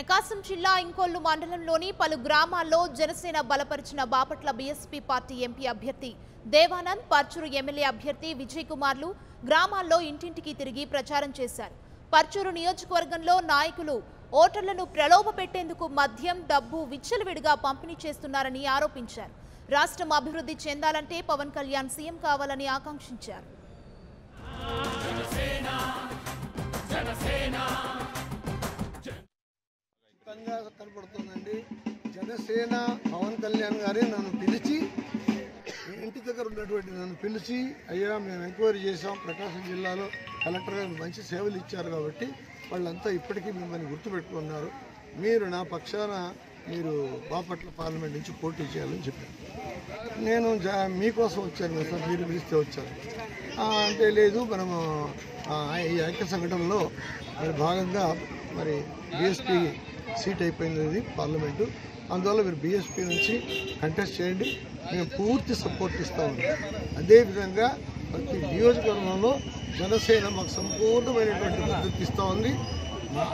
ప్రకాశం జిల్లా ఇంకొల్లు మండలంలోని పలు గ్రామాల్లో జనసేన బలపరిచిన బాపట్ల బీఎస్పీ పార్టీ ఎంపీ అభ్యర్థి దేవానంద్, పర్చూరు ఎమ్మెల్యే అభ్యర్థి విజయ్ కుమార్లు గ్రామాల్లో ఇంటింటికి తిరిగి ప్రచారం చేశారు. పర్చూరు నియోజకవర్గంలో నాయకులు ఓటర్లను ప్రలోభపెట్టేందుకు మద్యం, డబ్బు విచ్చలవిడిగా పంపిణీ చేస్తున్నారని ఆరోపించారు. రాష్ట్రం అభివృద్ధి చెందాలంటే పవన్ కళ్యాణ్ సీఎం కావాలని ఆకాంక్షించారు. కనపడుతుందండి. జనసేన పవన్ కళ్యాణ్ గారే నన్ను పిలిచి, ఇంటి దగ్గర ఉన్నటువంటి నన్ను పిలిచి, అయ్యా మేము ఎంక్వైరీ చేసాం, ప్రకాశం జిల్లాలో కలెక్టర్ గారు మంచి సేవలు ఇచ్చారు కాబట్టి వాళ్ళంతా ఇప్పటికీ మిమ్మల్ని గుర్తుపెట్టుకున్నారు, మీరు నా పక్షాన మీరు బాపట్ల పార్లమెంట్ నుంచి పోటీ చేయాలని చెప్పారు. నేను మీకోసం వచ్చాను కదా సార్, మీరు పిలిస్తే వచ్చాను అంటే, లేదు మనము ఈ ఐక్య సంఘటనలో మరి భాగంగా మరి బీఎస్పీ సీట్ అయిపోయింది పార్లమెంటు, అందువల్ల మీరు బీఎస్పీ నుంచి కంటెస్ట్ చేయండి, మేము పూర్తి సపోర్ట్ ఇస్తా ఉన్నాం. అదేవిధంగా ప్రతి నియోజకవర్గంలో జనసేన మాకు సంపూర్ణమైనటువంటి మద్దతు ఇస్తూ ఉంది,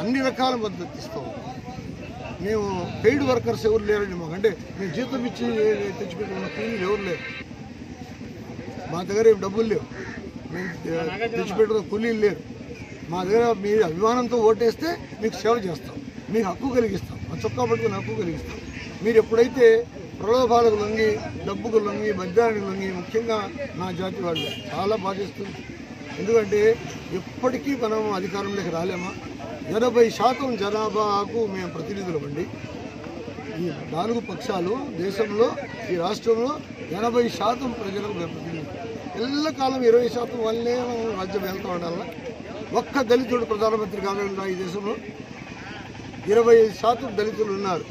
అన్ని రకాల మద్దతు ఇస్తూ ఉంది. మేము పెయిడ్ వర్కర్స్ ఎవరు లేరండి మాకు, అంటే మేము జీతం ఇచ్చి తెచ్చిపెట్టుకున్న కూలీలు ఎవరు లేరు, మా దగ్గర ఏం డబ్బులు లేవు, మేము తెచ్చిపెట్టుకున్న కూలీలు లేరు. మా దగ్గర మీరు అభిమానంతో ఓటేస్తే మీకు సేవ చేస్తాం, మీకు హక్కు కలిగిస్తాం, మా చొక్కా పట్టుకుని హక్కు కలిగిస్తాం. మీరు ఎప్పుడైతే ప్రలోభాలకు లొంగి, డబ్బుకు లొంగి, మద్యానికి లొంగి, ముఖ్యంగా నా జాతి వాళ్ళు చాలా బాధిస్తుంది. ఎందుకంటే ఎప్పటికీ మనం అధికారంలోకి రాలేమా? 80% జనాభాకు మేము ప్రతినిధులు అండి. ఈ 4 పక్షాలు దేశంలో, ఈ రాష్ట్రంలో 80% ప్రజలకు మేము ప్రతినిధులు. ఎల్లకాలం 20% వల్లే రాజ్యం వెళ్తూ ఉండాల. ఒక్క దళితుడు ప్రధానమంత్రి కాగలరా ఈ దేశంలో? 25% దళితులు ఉన్నారు,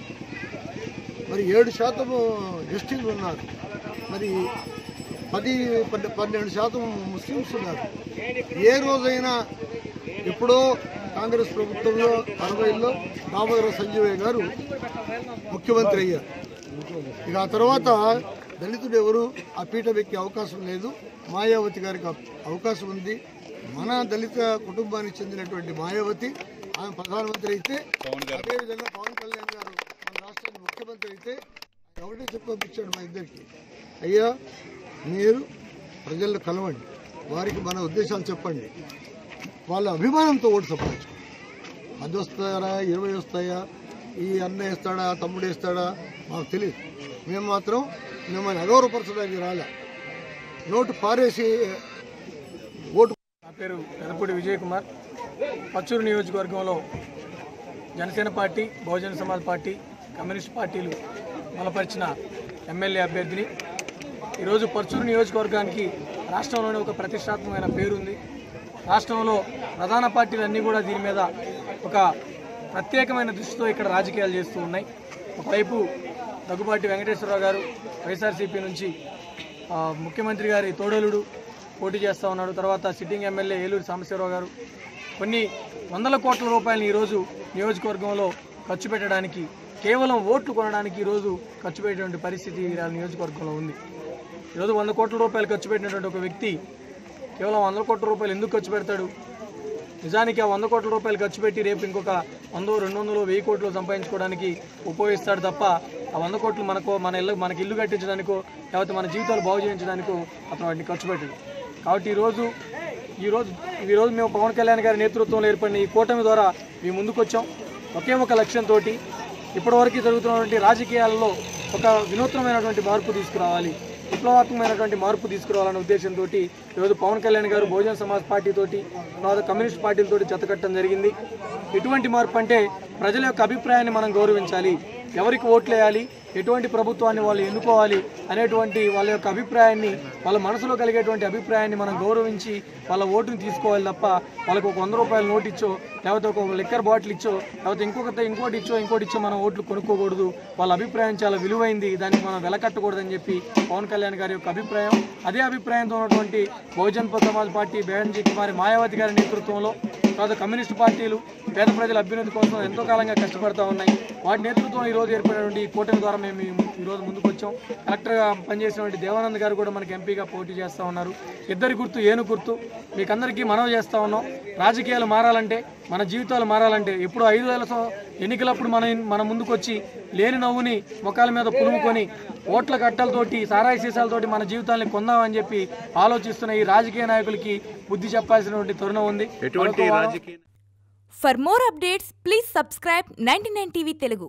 మరి 7% ఎస్టీలు ఉన్నారు, మరి 12% ముస్లిమ్స్ ఉన్నారు. ఏ రోజైనా ఎప్పుడో కాంగ్రెస్ ప్రభుత్వంలో 60లో దామోదర సంజీవయ్య గారు ముఖ్యమంత్రి అయ్యారు. ఇక ఆ తర్వాత దళితుడు ఎవరు ఆ పీఠం ఎక్కే అవకాశం లేదు. మాయావతి గారికి అవకాశం ఉంది. మన దళిత కుటుంబానికి చెందినటువంటి మాయావతి ఆమె ప్రధానమంత్రి అయితే, అదేవిధంగా పవన్ కళ్యాణ్ గారు మన రాష్ట్రానికి ముఖ్యమంత్రి అయితే, ఒకటే చెప్పి పంపించాడు మా ఇద్దరికి, అయ్యా మీరు ప్రజలను కలవండి, వారికి మన ఉద్దేశాలు చెప్పండి, వాళ్ళ అభిమానంతో ఓటు సంపాదించుకోండి. 10 వస్తారా, 20 వస్తాయా, ఈ అన్న వేస్తాడా, తమ్ముడు వేస్తాడా మాకు తెలియదు. మేము మాత్రం మిమ్మల్ని అగౌరవపరచడానికి రాలే, నోటు పారేసి ఓటు. నా పేరు పెదపూడి విజయ్ కుమార్. పర్చూరు నియోజకవర్గంలో Janasena party, Bahujan Samaj party, communist పార్టీలు బలపరిచిన ఎమ్మెల్యే అభ్యర్థిని. ఈరోజు పర్చూరు నియోజకవర్గానికి రాష్ట్రంలోనే ఒక ప్రతిష్టాత్మకమైన పేరుంది. రాష్ట్రంలో ప్రధాన పార్టీలన్నీ కూడా దీని మీద ఒక ప్రత్యేకమైన దృష్టితో ఇక్కడ రాజకీయాలు చేస్తూ ఉన్నాయి. ఒకవైపు దగ్గుబాటి వెంకటేశ్వరరావు గారు వైఎస్ఆర్సీపీ నుంచి ముఖ్యమంత్రి గారి తోడలుడు పోటీ చేస్తూ ఉన్నాడు. తర్వాత సిట్టింగ్ ఎమ్మెల్యే ఏలూరు సాంబశివరావు గారు కొన్ని వందల కోట్ల రూపాయలను ఈరోజు నియోజకవర్గంలో ఖర్చు పెట్టడానికి, కేవలం ఓట్లు కొనడానికి ఈరోజు ఖర్చు పెట్టేటువంటి పరిస్థితి నియోజకవర్గంలో ఉంది. ఈరోజు 100 కోట్ల రూపాయలు ఖర్చు పెట్టినటువంటి ఒక వ్యక్తి కేవలం 100 కోట్ల రూపాయలు ఎందుకు ఖర్చు పెడతాడు? నిజానికి ఆ 100 కోట్ల రూపాయలు ఖర్చు పెట్టి రేపు ఇంకొక 100, 200, 1000 కోట్లు సంపాదించుకోవడానికి ఉపయోగిస్తాడు తప్ప ఆ 100 కోట్లు మనకి ఇల్లు కట్టించడానికో లేకపోతే మన జీవితాలు బాగు చేయించడానికో అతను వాటిని ఖర్చు పెట్టాడు. కాబట్టి ఈరోజు మేము పవన్ కళ్యాణ్ గారి నేతృత్వంలో ఏర్పడిన ఈ కూటమి ద్వారా మేము ముందుకు వచ్చాం. ఒకే ఒక లక్ష్యంతో ఇప్పటివరకు జరుగుతున్నటువంటి రాజకీయాలలో ఒక వినూత్నమైనటువంటి మార్పు తీసుకురావాలి, విప్లవాత్మకమైనటువంటి మార్పు తీసుకురావాలనే ఉద్దేశంతో ఈరోజు పవన్ కళ్యాణ్ గారు బహుజన సమాజ్ పార్టీతోటి, తర్వాత కమ్యూనిస్ట్ పార్టీలతోటి జతకట్టడం జరిగింది. ఎటువంటి మార్పు అంటే ప్రజల యొక్క అభిప్రాయాన్ని మనం గౌరవించాలి, ఎవరికి ఓట్లు వేయాలి, ఎటువంటి ప్రభుత్వాన్ని వాళ్ళు ఎన్నుకోవాలి అనేటువంటి వాళ్ళ యొక్క అభిప్రాయాన్ని, వాళ్ళ మనసులో కలిగేటువంటి అభిప్రాయాన్ని మనం గౌరవించి వాళ్ళ ఓటుని తీసుకోవాలి తప్ప వాళ్ళకు ఒక 100 రూపాయల నోటు ఇచ్చో లేకపోతే ఒక లిక్కర్ బాటిల్ ఇచ్చో లేకపోతే ఇంకోటి ఇచ్చో మనం ఓట్లు కొనుక్కోకూడదు. వాళ్ళ అభిప్రాయం చాలా విలువైంది, దానికి మనం వెలకట్టకూడదని చెప్పి పవన్ కళ్యాణ్ గారి యొక్క అభిప్రాయం. అదే అభిప్రాయంతో ఉన్నటువంటి బహుజన్ సమాజ్ పార్టీ, బేహన్జీ కుమారి మాయావతి గారి నేతృత్వంలో, తర్వాత కమ్యూనిస్ట్ పార్టీలు పేద ప్రజల అభ్యున్నతి కోసం ఎంతో కాలంగా కష్టపడుతూ ఉన్నాయి. వాటి నేతృత్వం ఈరోజు ఏర్పడినటువంటి ఈ కూటమి ద్వారా మేము ఈరోజు ముందుకు వచ్చాం. కలెక్టర్గా పనిచేసినటువంటి దేవానంద్ గారు కూడా మనకి ఎంపీగా పోటీ చేస్తూ ఉన్నారు. ఇద్దరి గుర్తు ఏనుగు గుర్తు. మీకందరికీ మనవి చేస్తూ ఉన్నాం, రాజకీయాలు మారాలంటే, మన జీవితాలు మారాలంటే, ఇప్పుడు ఎన్నికలప్పుడు మన ముందుకొచ్చి లేని నవ్వుని ముఖాల మీద పులుముకొని ఓట్ల కట్టలతోటి సారాయి సీసాలతోటి మన జీవితాన్ని కొందామని చెప్పి ఆలోచిస్తున్న ఈ రాజకీయ నాయకులకి బుద్ధి చెప్పాల్సినటువంటి తరుణం ఉంది. For more updates, please subscribe 99 TV Telugu.